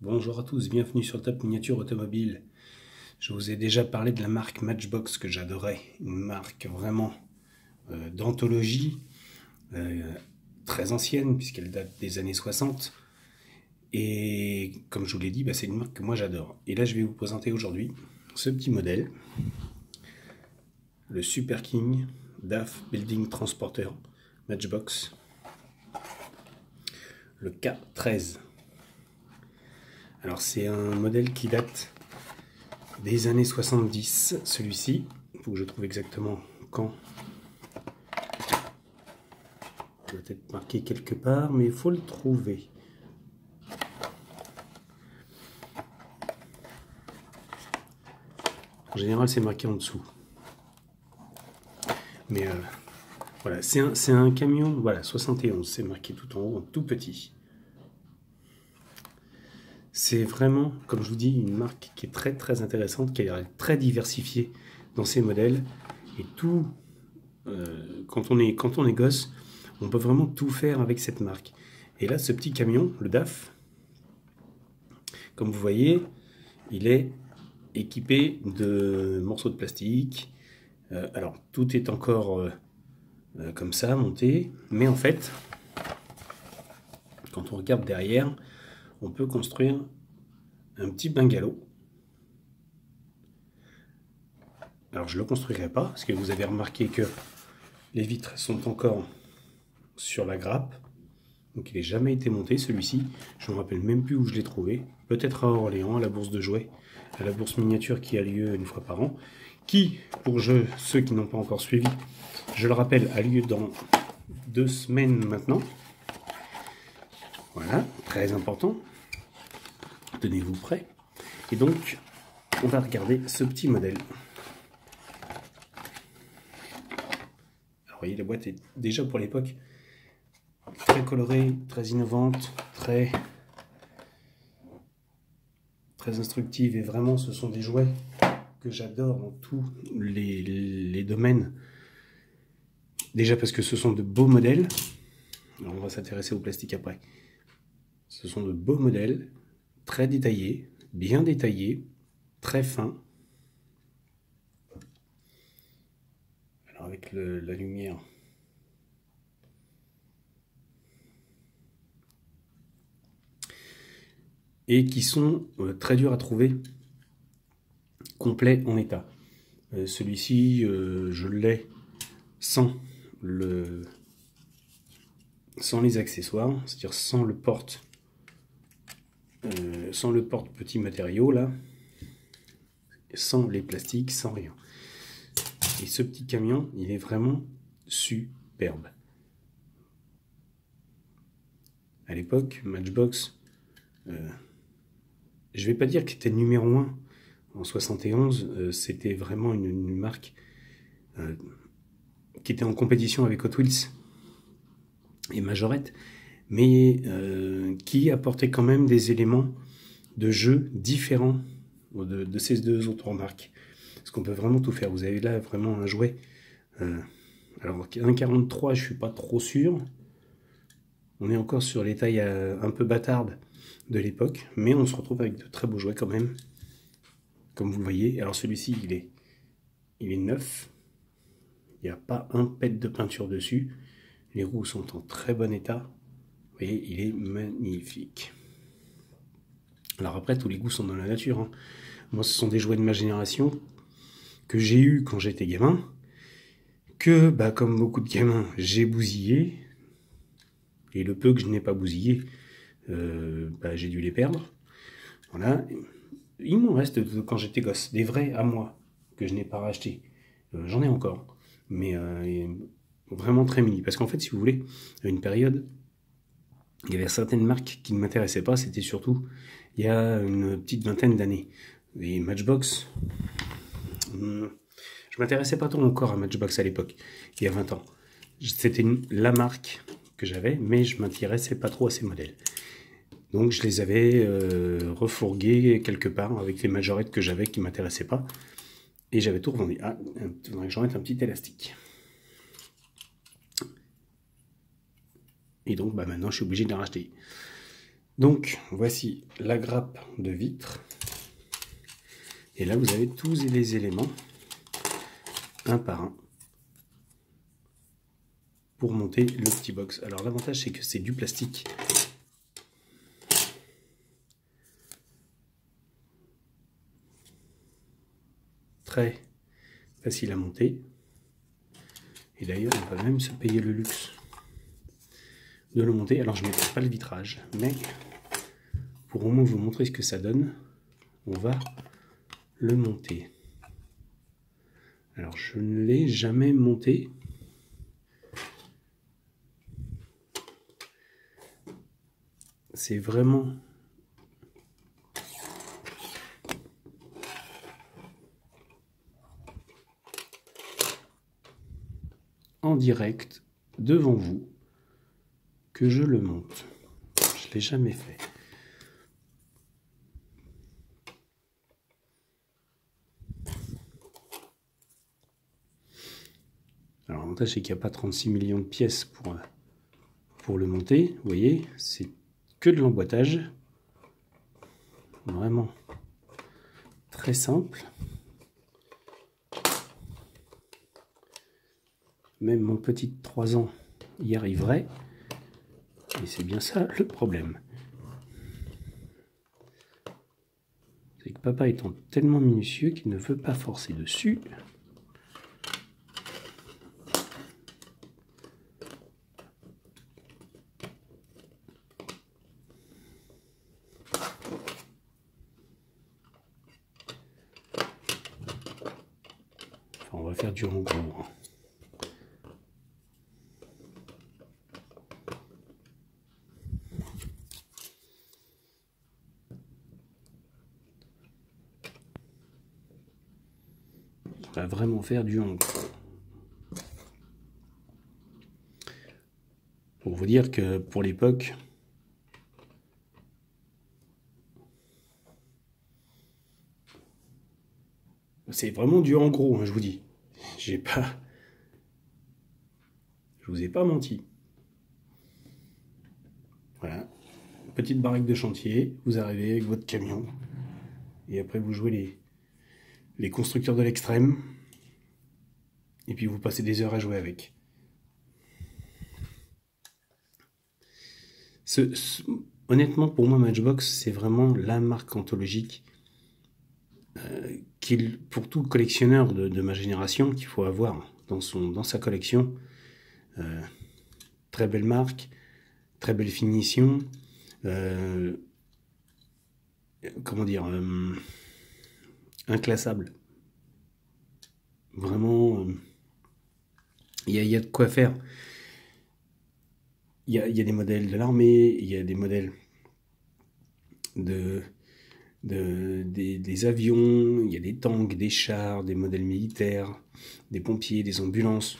Bonjour à tous, bienvenue sur Top Miniature Automobile. Je vous ai déjà parlé de la marque Matchbox que j'adorais, une marque vraiment d'anthologie, très ancienne puisqu'elle date des années 60. Et comme je vous l'ai dit, c'est une marque que moi j'adore. Et là je vais vous présenter aujourd'hui ce petit modèle, le Super King DAF Building Transporter Matchbox, le K13. Alors c'est un modèle qui date des années 70, celui-ci. Il faut que je trouve exactement quand. Il doit être marqué quelque part, mais il faut le trouver. En général, c'est marqué en dessous. Mais voilà, c'est un camion, voilà, 71, c'est marqué tout en haut, en tout petit. C'est vraiment, comme je vous dis, une marque qui est très très intéressante, qui est très diversifiée dans ses modèles. Et tout, quand on est gosse, on peut vraiment tout faire avec cette marque. Et là, ce petit camion, le DAF, comme vous voyez, il est équipé de morceaux de plastique. Alors, tout est encore comme ça, monté. Mais en fait, quand on regarde derrière, on peut construire un petit bungalow. Alors, je ne le construirai pas, parce que vous avez remarqué que les vitres sont encore sur la grappe. Donc, il n'a jamais été monté, celui-ci. Je ne me rappelle même plus où je l'ai trouvé. Peut-être à Orléans, à la bourse de jouets, à la bourse miniature qui a lieu une fois par an. Qui, pour ceux qui n'ont pas encore suivi, je le rappelle, a lieu dans 2 semaines maintenant. Voilà, très important. Tenez-vous prêts. Et donc, on va regarder ce petit modèle. Alors, vous voyez, la boîte est déjà pour l'époque très colorée, très innovante, très instructive. Et vraiment, ce sont des jouets que j'adore dans tous les domaines. Déjà parce que ce sont de beaux modèles. Alors, on va s'intéresser au plastique après. Ce sont de beaux modèles, très détaillés, bien détaillés, très fins. Alors avec la lumière, et qui sont très durs à trouver, complets en état. Celui-ci, je l'ai sans les accessoires, c'est-à-dire sans le porte petit matériau là, sans les plastiques, sans rien. Et ce petit camion, il est vraiment superbe. À l'époque, Matchbox, je vais pas dire que c'était le numéro 1 en 71, c'était vraiment une marque qui était en compétition avec Hot Wheels et Majorette, mais qui apportait quand même des éléments de jeu différents de ces deux autres marques. Parce qu'on peut vraiment tout faire. Vous avez là vraiment un jouet. Alors, 1,43, je suis pas trop sûr. On est encore sur les tailles un peu bâtardes de l'époque, mais on se retrouve avec de très beaux jouets quand même, comme vous le voyez. Alors celui-ci, il est neuf. Il n'y a pas un pet de peinture dessus. Les roues sont en très bon état. Vous voyez, il est magnifique. Alors après, tous les goûts sont dans la nature, hein. Moi, ce sont des jouets de ma génération que j'ai eu quand j'étais gamin, que, comme beaucoup de gamins, j'ai bousillé. Et le peu que je n'ai pas bousillé, j'ai dû les perdre. Voilà. Il m'en reste de quand j'étais gosse, des vrais à moi, que je n'ai pas rachetés. J'en ai encore, mais vraiment très mini. Parce qu'en fait, si vous voulez, à une période, il y avait certaines marques qui ne m'intéressaient pas, c'était surtout il y a une petite vingtaine d'années. Et Matchbox, je m'intéressais pas trop encore à Matchbox à l'époque, il y a 20 ans. C'était la marque que j'avais, mais je m'intéressais pas trop à ces modèles. Donc je les avais refourgués quelque part avec les majorettes que j'avais qui ne m'intéressaient pas. Et j'avais tout revendu. Ah, il faudrait que j'en mette un petit élastique. Et donc maintenant je suis obligé de les racheter. Donc, voici la grappe de vitre. Et là, vous avez tous les éléments, un par un, pour monter le petit box. Alors, l'avantage, c'est que c'est du plastique. Très facile à monter. Et d'ailleurs, on va même se payer le luxe de le monter. Alors, je ne mettrai pas le vitrage, mais pour au moins vous montrer ce que ça donne, on va le monter. Alors, je ne l'ai jamais monté. C'est vraiment en direct devant vous que je le monte. Je ne l'ai jamais fait. Alors l'avantage c'est qu'il n'y a pas 36 millions de pièces pour le monter. Vous voyez, c'est que de l'emboîtage. Vraiment très simple. Même mon petit de 3 ans y arriverait. Et c'est bien ça le problème. C'est que papa étant tellement minutieux qu'il ne veut pas forcer dessus. Enfin, on va faire du en gros. On va vraiment faire du en gros. Pour vous dire que pour l'époque, c'est vraiment du en gros, hein, je vous dis. Je vous ai pas menti. Voilà, petite baraque de chantier, vous arrivez avec votre camion, et après vous jouez les constructeurs de l'extrême, et puis vous passez des heures à jouer avec. Honnêtement, pour moi, Matchbox, c'est vraiment la marque anthologique pour tout collectionneur de ma génération qu'il faut avoir dans sa collection. Très belle marque, très belle finition, comment dire, inclassable. Vraiment, il y a de quoi faire. Il y a des modèles de l'armée, il y a des modèles des avions, il y a des tanks, des chars, des modèles militaires, des pompiers, des ambulances,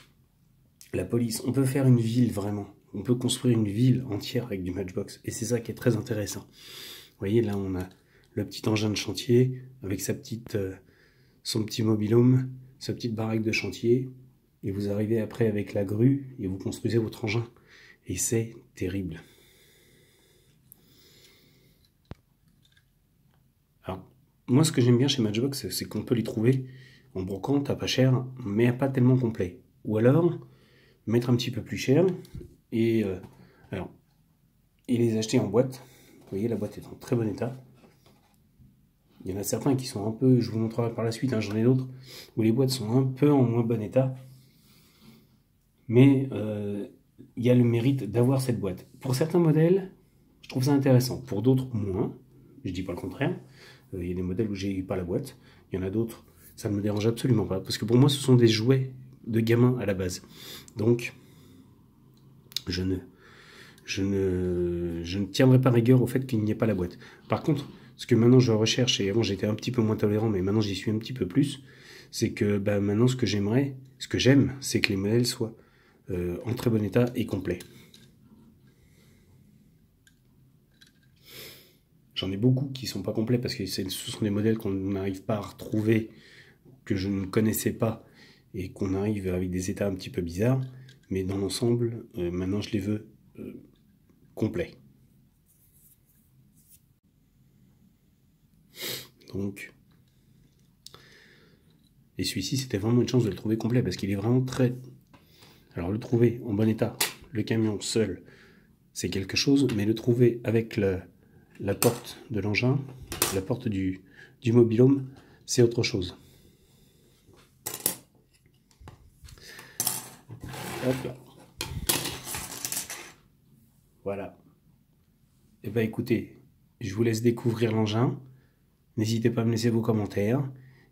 la police. On peut faire une ville vraiment. On peut construire une ville entière avec du Matchbox. Et c'est ça qui est très intéressant. Vous voyez, là, on a le petit engin de chantier avec son petit mobil-home, sa petite baraque de chantier. Et vous arrivez après avec la grue et vous construisez votre engin. Et c'est terrible. Alors, moi, ce que j'aime bien chez Matchbox, c'est qu'on peut les trouver en brocante à pas cher, mais à pas tellement complet. Ou alors, mettre un petit peu plus cher et les acheter en boîte. Vous voyez, la boîte est en très bon état. Il y en a certains qui sont un peu, je vous montrerai par la suite, hein, j'en ai d'autres, où les boîtes sont un peu en moins bon état. Mais il y a le mérite d'avoir cette boîte. Pour certains modèles, je trouve ça intéressant. Pour d'autres, moins. Je dis pas le contraire. Il y a des modèles où j'ai pas la boîte. Il y en a d'autres, ça ne me dérange absolument pas. Parce que pour moi, ce sont des jouets de gamins à la base. Donc, je ne tiendrai pas rigueur au fait qu'il n'y ait pas la boîte. Par contre, ce que maintenant je recherche, et avant j'étais un petit peu moins tolérant, mais maintenant j'y suis un petit peu plus, c'est que maintenant ce que j'aime, c'est que les modèles soient en très bon état et complet. J'en ai beaucoup qui sont pas complets parce que ce sont des modèles qu'on n'arrive pas à retrouver, que je ne connaissais pas, et qu'on arrive avec des états un petit peu bizarres. Mais dans l'ensemble, maintenant je les veux complets. Donc, et celui-ci, c'était vraiment une chance de le trouver complet parce qu'il est vraiment très... Alors, le trouver en bon état, le camion seul, c'est quelque chose, mais le trouver avec la porte de l'engin, la porte du mobil-home, c'est autre chose. Hop là. Voilà. Et bien écoutez, je vous laisse découvrir l'engin. N'hésitez pas à me laisser vos commentaires.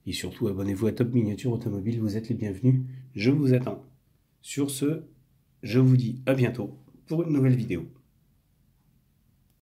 Et surtout, abonnez-vous à Top Miniature Automobile, vous êtes les bienvenus. Je vous attends. Sur ce, je vous dis à bientôt pour une nouvelle vidéo.